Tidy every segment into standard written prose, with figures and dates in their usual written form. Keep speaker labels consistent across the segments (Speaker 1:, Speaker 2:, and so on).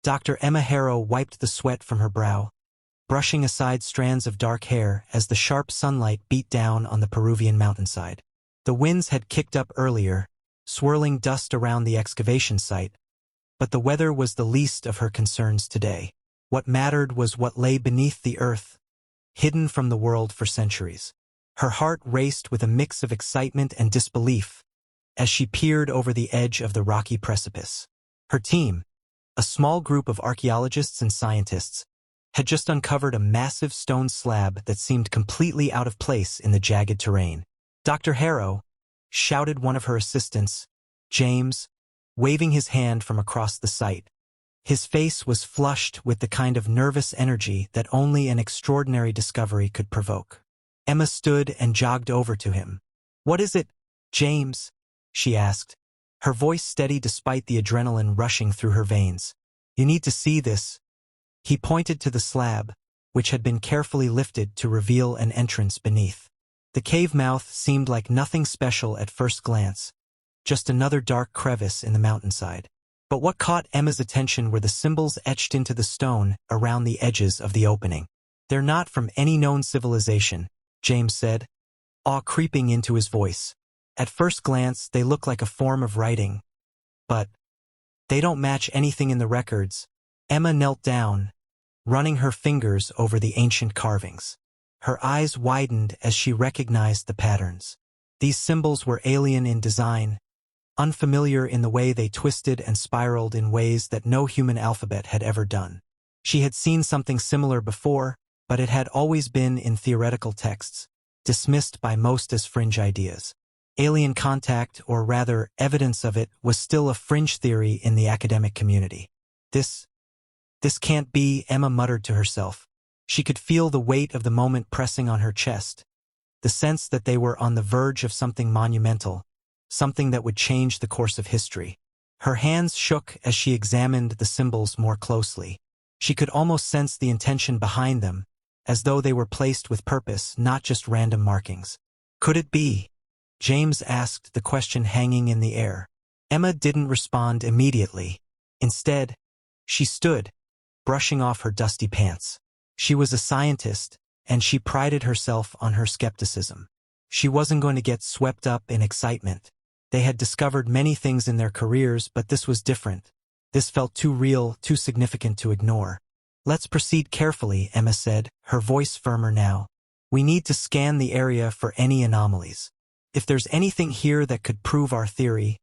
Speaker 1: Dr. Emma Harrow wiped the sweat from her brow, brushing aside strands of dark hair as the sharp sunlight beat down on the Peruvian mountainside. The winds had kicked up earlier, swirling dust around the excavation site, but the weather was the least of her concerns today. What mattered was what lay beneath the earth, hidden from the world for centuries. Her heart raced with a mix of excitement and disbelief as she peered over the edge of the rocky precipice. Her team, a small group of archaeologists and scientists, had just uncovered a massive stone slab that seemed completely out of place in the jagged terrain. "Dr. Harrow," shouted one of her assistants, James, waving his hand from across the site. His face was flushed with the kind of nervous energy that only an extraordinary discovery could provoke. Emma stood and jogged over to him. "What is it, James?" she asked, her voice steady despite the adrenaline rushing through her veins. "You need to see this." He pointed to the slab, which had been carefully lifted to reveal an entrance beneath. The cave mouth seemed like nothing special at first glance, just another dark crevice in the mountainside. But what caught Emma's attention were the symbols etched into the stone around the edges of the opening. "They're not from any known civilization," James said, awe creeping into his voice. "At first glance, they look like a form of writing, but they don't match anything in the records." Emma knelt down, running her fingers over the ancient carvings. Her eyes widened as she recognized the patterns. These symbols were alien in design, unfamiliar in the way they twisted and spiraled in ways that no human alphabet had ever done. She had seen something similar before, but it had always been in theoretical texts, dismissed by most as fringe ideas. Alien contact, or rather evidence of it, was still a fringe theory in the academic community. This can't be," Emma muttered to herself. She could feel the weight of the moment pressing on her chest, the sense that they were on the verge of something monumental, something that would change the course of history. Her hands shook as she examined the symbols more closely. She could almost sense the intention behind them, as though they were placed with purpose, not just random markings. "Could it be?" James asked, the question hanging in the air. Emma didn't respond immediately. Instead, she stood, brushing off her dusty pants. She was a scientist, and she prided herself on her skepticism. She wasn't going to get swept up in excitement. They had discovered many things in their careers, but this was different. This felt too real, too significant to ignore. "Let's proceed carefully," Emma said, her voice firmer now. "We need to scan the area for any anomalies. If there's anything here that could prove our theory,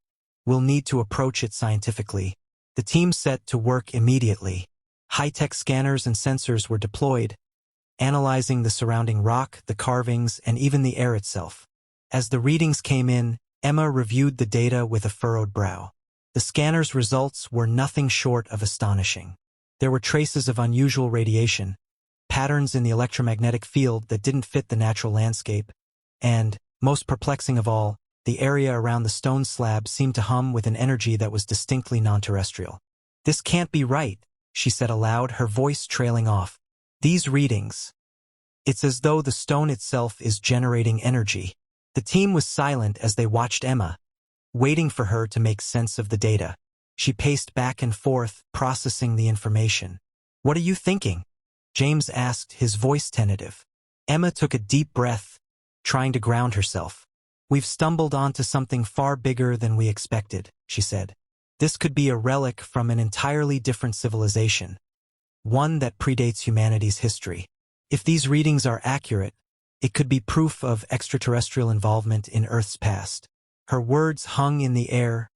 Speaker 1: we'll need to approach it scientifically." The team set to work immediately. High-tech scanners and sensors were deployed, analyzing the surrounding rock, the carvings, and even the air itself. As the readings came in, Emma reviewed the data with a furrowed brow. The scanner's results were nothing short of astonishing. There were traces of unusual radiation, patterns in the electromagnetic field that didn't fit the natural landscape, and, most perplexing of all, the area around the stone slab seemed to hum with an energy that was distinctly non-terrestrial. "This can't be right," she said aloud, her voice trailing off. "These readings. It's as though the stone itself is generating energy." The team was silent as they watched Emma, waiting for her to make sense of the data. She paced back and forth, processing the information. "What are you thinking?" James asked, his voice tentative. Emma took a deep breath, trying to ground herself. "We've stumbled onto something far bigger than we expected," she said. "This could be a relic from an entirely different civilization, one that predates humanity's history. If these readings are accurate, it could be proof of extraterrestrial involvement in Earth's past." Her words hung in the air,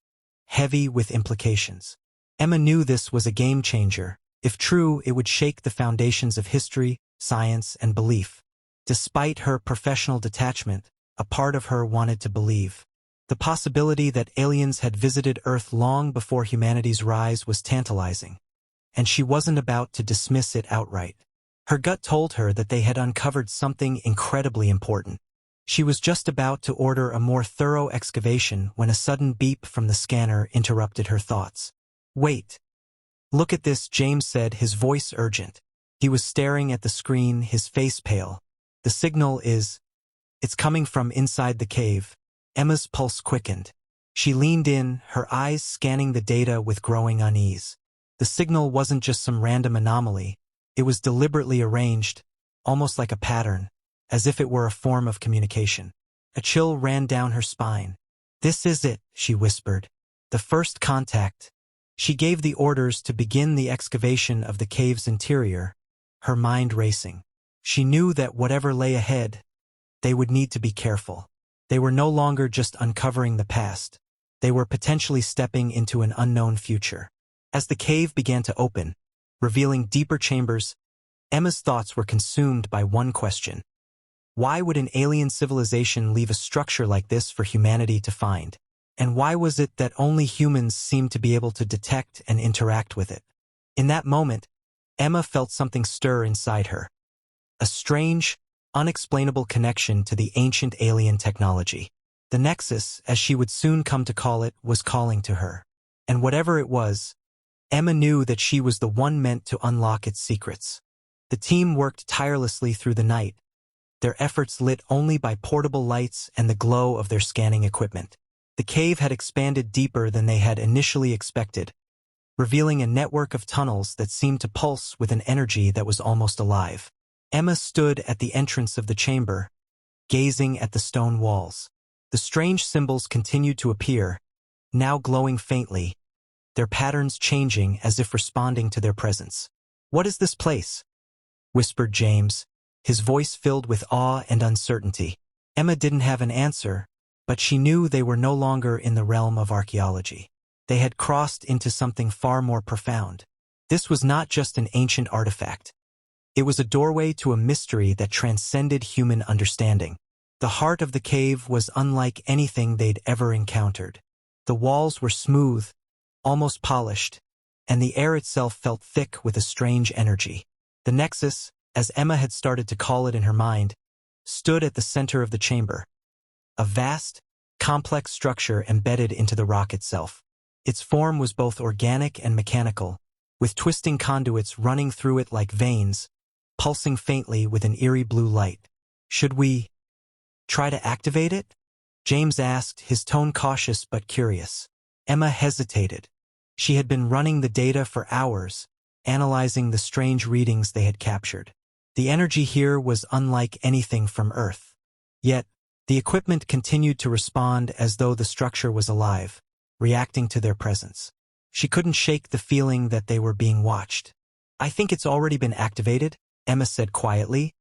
Speaker 1: heavy with implications. Emma knew this was a game-changer. If true, it would shake the foundations of history, science, and belief. Despite her professional detachment, a part of her wanted to believe. The possibility that aliens had visited Earth long before humanity's rise was tantalizing, and she wasn't about to dismiss it outright. Her gut told her that they had uncovered something incredibly important. She was just about to order a more thorough excavation when a sudden beep from the scanner interrupted her thoughts. "Wait. Look at this," James said, his voice urgent. He was staring at the screen, his face pale. "The signal it's coming from inside the cave." Emma's pulse quickened. She leaned in, her eyes scanning the data with growing unease. The signal wasn't just some random anomaly. It was deliberately arranged, almost like a pattern, as if it were a form of communication. A chill ran down her spine. "This is it," she whispered. "The first contact." She gave the orders to begin the excavation of the cave's interior, her mind racing. She knew that whatever lay ahead, they would need to be careful. They were no longer just uncovering the past. They were potentially stepping into an unknown future. As the cave began to open, revealing deeper chambers, Emma's thoughts were consumed by one question. Why would an alien civilization leave a structure like this for humanity to find? And why was it that only humans seemed to be able to detect and interact with it? In that moment, Emma felt something stir inside her. A strange, unexplainable connection to the ancient alien technology. The Nexus, as she would soon come to call it, was calling to her. And whatever it was, Emma knew that she was the one meant to unlock its secrets. The team worked tirelessly through the night, their efforts lit only by portable lights and the glow of their scanning equipment. The cave had expanded deeper than they had initially expected, revealing a network of tunnels that seemed to pulse with an energy that was almost alive. Emma stood at the entrance of the chamber, gazing at the stone walls. The strange symbols continued to appear, now glowing faintly, their patterns changing as if responding to their presence. "What is this place?" whispered James, his voice filled with awe and uncertainty. Emma didn't have an answer, but she knew they were no longer in the realm of archaeology. They had crossed into something far more profound. This was not just an ancient artifact. It was a doorway to a mystery that transcended human understanding. The heart of the cave was unlike anything they'd ever encountered. The walls were smooth, almost polished, and the air itself felt thick with a strange energy. The Nexus, as Emma had started to call it in her mind, stood at the center of the chamber. A vast, complex structure embedded into the rock itself. Its form was both organic and mechanical, with twisting conduits running through it like veins, pulsing faintly with an eerie blue light. "Should we try to activate it?" James asked, his tone cautious but curious. Emma hesitated. She had been running the data for hours, analyzing the strange readings they had captured. The energy here was unlike anything from Earth. Yet, the equipment continued to respond as though the structure was alive, reacting to their presence. She couldn't shake the feeling that they were being watched. "I think it's already been activated," Emma said quietly,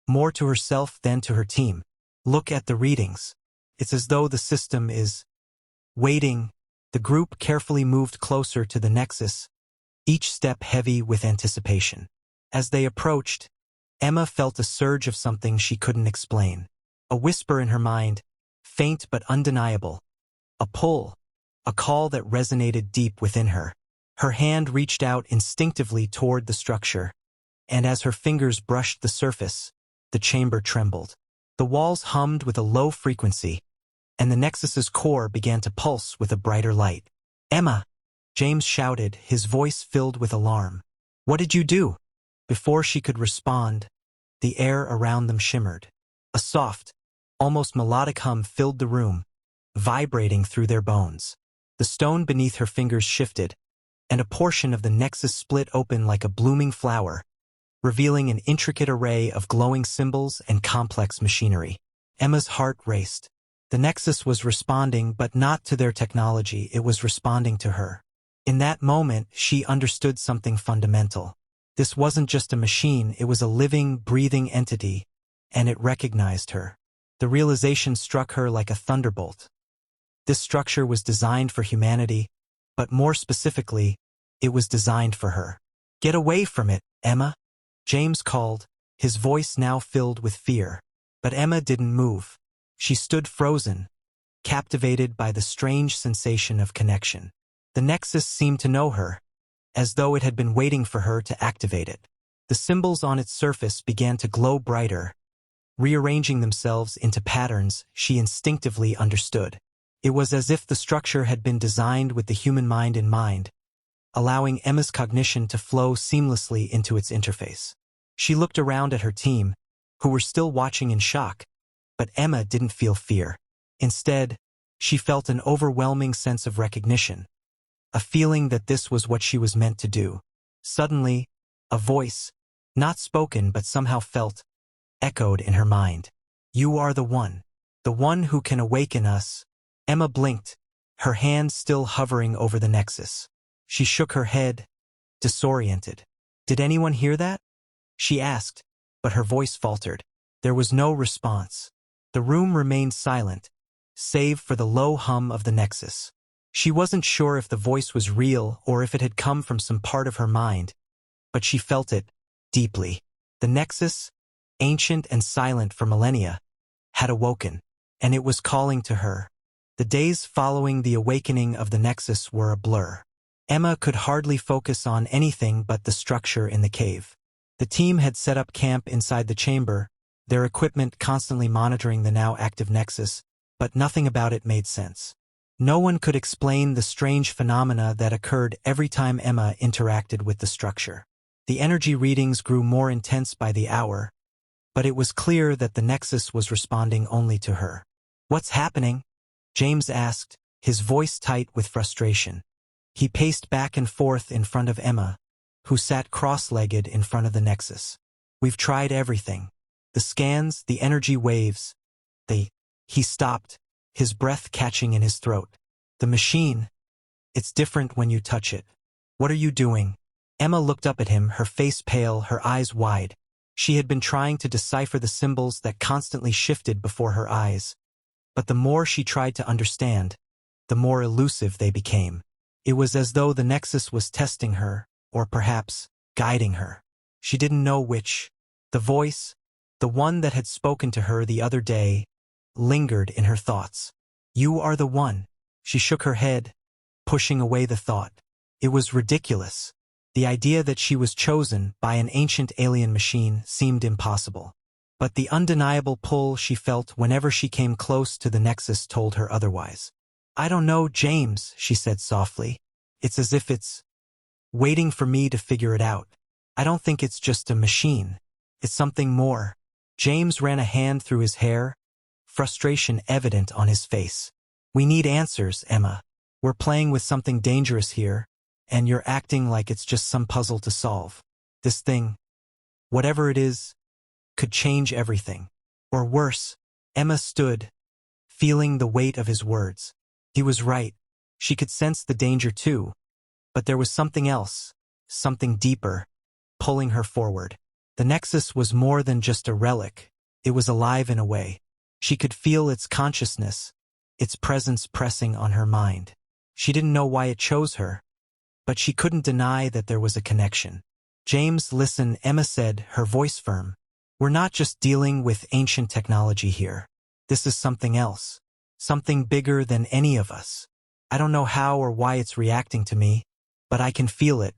Speaker 1: more to herself than to her team. "Look at the readings. It's as though the system is waiting." The group carefully moved closer to the Nexus, each step heavy with anticipation. As they approached, Emma felt a surge of something she couldn't explain. A whisper in her mind, faint but undeniable. A pull, a call that resonated deep within her. Her hand reached out instinctively toward the structure, and as her fingers brushed the surface, the chamber trembled. The walls hummed with a low frequency, and the Nexus's core began to pulse with a brighter light. "Emma!" James shouted, his voice filled with alarm. "What did you do?" Before she could respond, the air around them shimmered. A soft, almost melodic hum filled the room, vibrating through their bones. The stone beneath her fingers shifted, and a portion of the Nexus split open like a blooming flower, revealing an intricate array of glowing symbols and complex machinery. Emma's heart raced. The Nexus was responding, but not to their technology, it was responding to her. In that moment, she understood something fundamental. This wasn't just a machine, it was a living, breathing entity, and it recognized her. The realization struck her like a thunderbolt. This structure was designed for humanity, but more specifically, it was designed for her. "Get away from it, Emma," James called, his voice now filled with fear. But Emma didn't move. She stood frozen, captivated by the strange sensation of connection. The Nexus seemed to know her, as though it had been waiting for her to activate it. The symbols on its surface began to glow brighter, rearranging themselves into patterns she instinctively understood. It was as if the structure had been designed with the human mind in mind, allowing Emma's cognition to flow seamlessly into its interface. She looked around at her team, who were still watching in shock, but Emma didn't feel fear. Instead, she felt an overwhelming sense of recognition. a feeling that this was what she was meant to do. Suddenly, a voice, not spoken but somehow felt, echoed in her mind. "You are the one who can awaken us." Emma blinked, her hand still hovering over the nexus. She shook her head, disoriented. "Did anyone hear that?" she asked, but her voice faltered. There was no response. The room remained silent, save for the low hum of the nexus. She wasn't sure if the voice was real or if it had come from some part of her mind, but she felt it deeply. The nexus, ancient and silent for millennia, had awoken, and it was calling to her. The days following the awakening of the nexus were a blur. Emma could hardly focus on anything but the structure in the cave. The team had set up camp inside the chamber, their equipment constantly monitoring the now active nexus, but nothing about it made sense. No one could explain the strange phenomena that occurred every time Emma interacted with the structure. The energy readings grew more intense by the hour, but it was clear that the nexus was responding only to her. "What's happening?" James asked, his voice tight with frustration. He paced back and forth in front of Emma, who sat cross-legged in front of the nexus. "We've tried everything. The scans, the energy waves. He stopped, his breath catching in his throat. "The machine. It's different when you touch it." "What are you doing?" Emma looked up at him, her face pale, her eyes wide. She had been trying to decipher the symbols that constantly shifted before her eyes. But the more she tried to understand, the more elusive they became. It was as though the nexus was testing her, or perhaps guiding her. She didn't know which. The voice, the one that had spoken to her the other day, lingered in her thoughts. "You are the one." She shook her head, pushing away the thought. It was ridiculous. The idea that she was chosen by an ancient alien machine seemed impossible. But the undeniable pull she felt whenever she came close to the nexus told her otherwise. "I don't know, James," she said softly. "It's as if it's waiting for me to figure it out. I don't think it's just a machine. It's something more." James ran a hand through his hair, frustration evident on his face. "We need answers, Emma. We're playing with something dangerous here, and you're acting like it's just some puzzle to solve. This thing, whatever it is, could change everything. Or worse." Emma stood, feeling the weight of his words. He was right. She could sense the danger too. But there was something else, something deeper, pulling her forward. The nexus was more than just a relic. It was alive in a way. She could feel its consciousness, its presence pressing on her mind. She didn't know why it chose her, but she couldn't deny that there was a connection. "James, listen," Emma said, her voice firm. "We're not just dealing with ancient technology here. This is something else. Something bigger than any of us. I don't know how or why it's reacting to me, but I can feel it.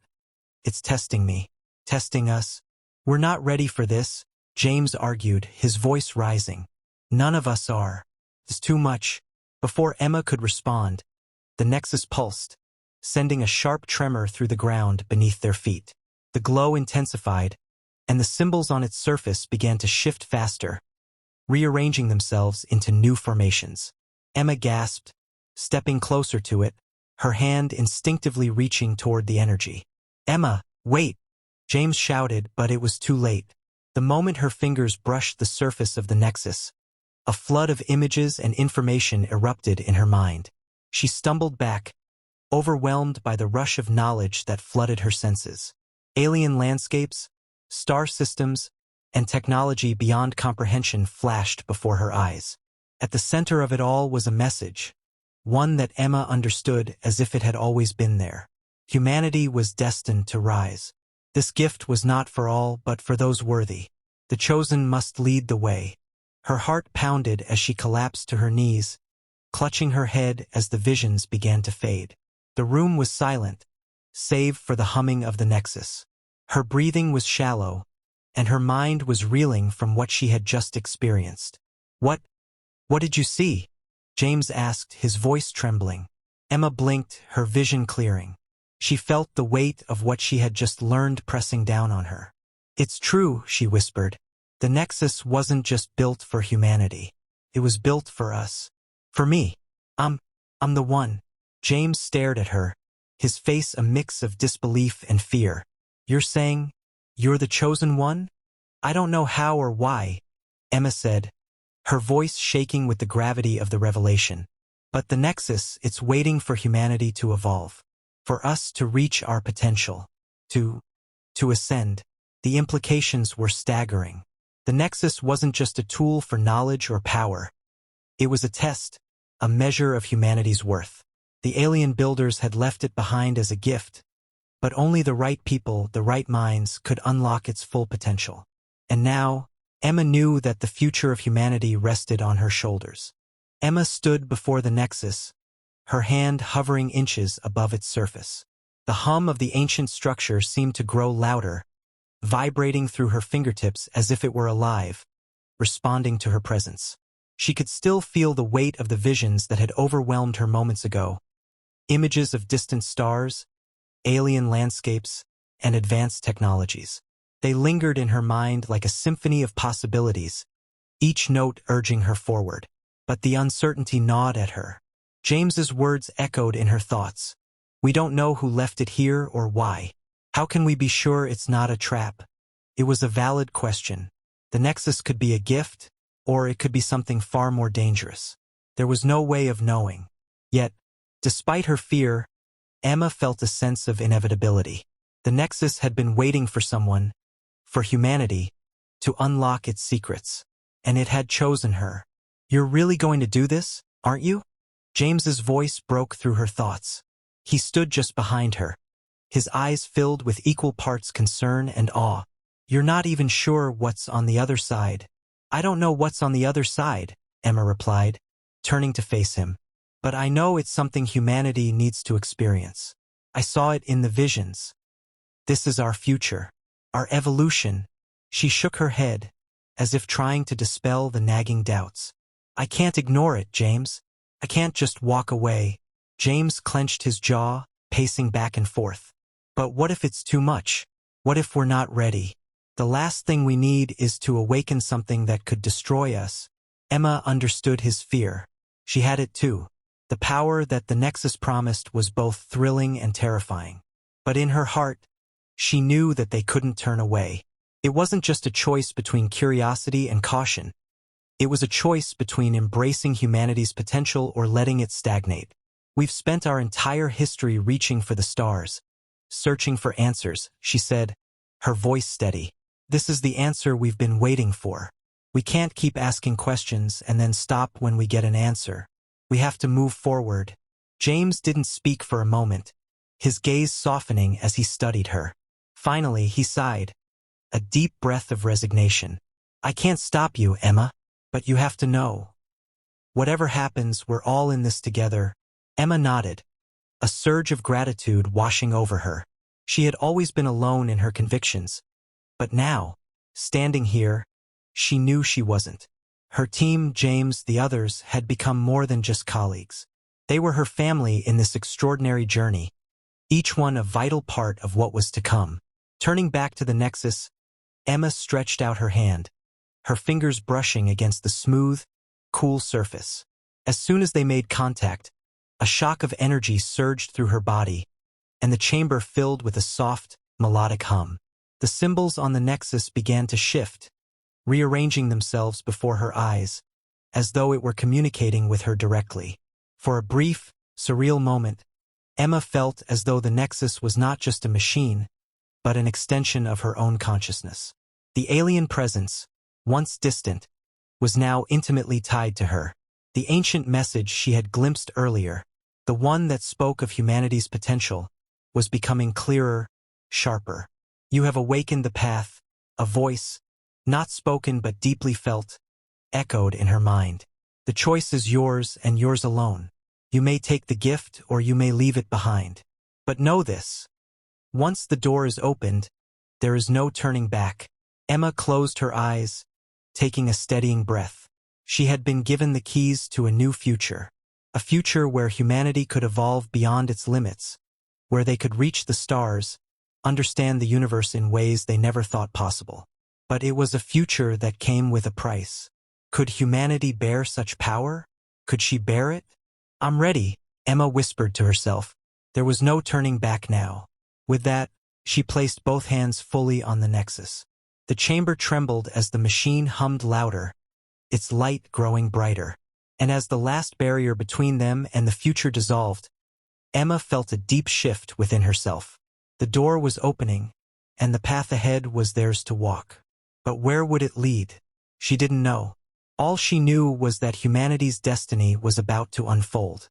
Speaker 1: It's testing me. Testing us. We're not ready for this," James argued, his voice rising. "None of us are. It's too much." Before Emma could respond, the nexus pulsed, sending a sharp tremor through the ground beneath their feet. The glow intensified, and the symbols on its surface began to shift faster, rearranging themselves into new formations. Emma gasped, stepping closer to it, her hand instinctively reaching toward the energy. "Emma, wait!" James shouted, but it was too late. The moment her fingers brushed the surface of the nexus, a flood of images and information erupted in her mind. She stumbled back, overwhelmed by the rush of knowledge that flooded her senses. Alien landscapes, star systems, and technology beyond comprehension flashed before her eyes. At the center of it all was a message, one that Emma understood as if it had always been there. Humanity was destined to rise. This gift was not for all, but for those worthy. The chosen must lead the way. Her heart pounded as she collapsed to her knees, clutching her head as the visions began to fade. The room was silent, save for the humming of the nexus. Her breathing was shallow, and her mind was reeling from what she had just experienced. What did you see?" James asked, his voice trembling. Emma blinked, her vision clearing. She felt the weight of what she had just learned pressing down on her. "It's true," she whispered. "The nexus wasn't just built for humanity. It was built for us. For me. I'm the one." James stared at her, his face a mix of disbelief and fear. "You're saying you're the chosen one?" "I don't know how or why," Emma said, her voice shaking with the gravity of the revelation. "But the Nexus, it's waiting for humanity to evolve. For us to reach our potential. To ascend." The implications were staggering. The Nexus wasn't just a tool for knowledge or power. It was a test, a measure of humanity's worth. The alien builders had left it behind as a gift, but only the right people, the right minds, could unlock its full potential. And now, Emma knew that the future of humanity rested on her shoulders. Emma stood before the Nexus, her hand hovering inches above its surface. The hum of the ancient structure seemed to grow louder, vibrating through her fingertips as if it were alive, responding to her presence. She could still feel the weight of the visions that had overwhelmed her moments ago. Images of distant stars, alien landscapes, and advanced technologies. They lingered in her mind like a symphony of possibilities, each note urging her forward. But the uncertainty gnawed at her. James's words echoed in her thoughts. "We don't know who left it here or why. How can we be sure it's not a trap?" It was a valid question. The Nexus could be a gift, or it could be something far more dangerous. There was no way of knowing. Yet, despite her fear, Emma felt a sense of inevitability. The Nexus had been waiting for someone, for humanity, to unlock its secrets. And it had chosen her. "You're really going to do this, aren't you?" James's voice broke through her thoughts. He stood just behind her, his eyes filled with equal parts concern and awe. "You're not even sure what's on the other side." "I don't know what's on the other side," Emma replied, turning to face him. "But I know it's something humanity needs to experience. I saw it in the visions. This is our future, our evolution." She shook her head, as if trying to dispel the nagging doubts. "I can't ignore it, James. I can't just walk away." James clenched his jaw, pacing back and forth. "But what if it's too much? What if we're not ready? The last thing we need is to awaken something that could destroy us." Emma understood his fear. She had it too. The power that the Nexus promised was both thrilling and terrifying. But in her heart, she knew that they couldn't turn away. It wasn't just a choice between curiosity and caution. It was a choice between embracing humanity's potential or letting it stagnate. "We've spent our entire history reaching for the stars, searching for answers," she said, her voice steady. "This is the answer we've been waiting for. We can't keep asking questions and then stop when we get an answer. We have to move forward." James didn't speak for a moment, his gaze softening as he studied her. Finally, he sighed, a deep breath of resignation. "I can't stop you, Emma. But you have to know. Whatever happens, we're all in this together." Emma nodded, a surge of gratitude washing over her. She had always been alone in her convictions. But now, standing here, she knew she wasn't. Her team, James, the others, had become more than just colleagues. They were her family in this extraordinary journey, each one a vital part of what was to come. Turning back to the Nexus, Emma stretched out her hand, her fingers brushing against the smooth, cool surface. As soon as they made contact, a shock of energy surged through her body, and the chamber filled with a soft, melodic hum. The symbols on the Nexus began to shift, rearranging themselves before her eyes, as though it were communicating with her directly. For a brief, surreal moment, Emma felt as though the Nexus was not just a machine, but an extension of her own consciousness. The alien presence, once distant, was now intimately tied to her. The ancient message she had glimpsed earlier, the one that spoke of humanity's potential, was becoming clearer, sharper. "You have awakened the path," a voice, not spoken but deeply felt, echoed in her mind. "The choice is yours and yours alone. You may take the gift or you may leave it behind. But know this. Once the door is opened, there is no turning back." Emma closed her eyes, taking a steadying breath. She had been given the keys to a new future, a future where humanity could evolve beyond its limits, where they could reach the stars, understand the universe in ways they never thought possible. But it was a future that came with a price. Could humanity bear such power? Could she bear it? "I'm ready," Emma whispered to herself, There was no turning back now. With that, she placed both hands fully on the nexus. The chamber trembled as the machine hummed louder, its light growing brighter. And as the last barrier between them and the future dissolved, Emma felt a deep shift within herself. The door was opening, and the path ahead was theirs to walk. But where would it lead? She didn't know. All she knew was that humanity's destiny was about to unfold.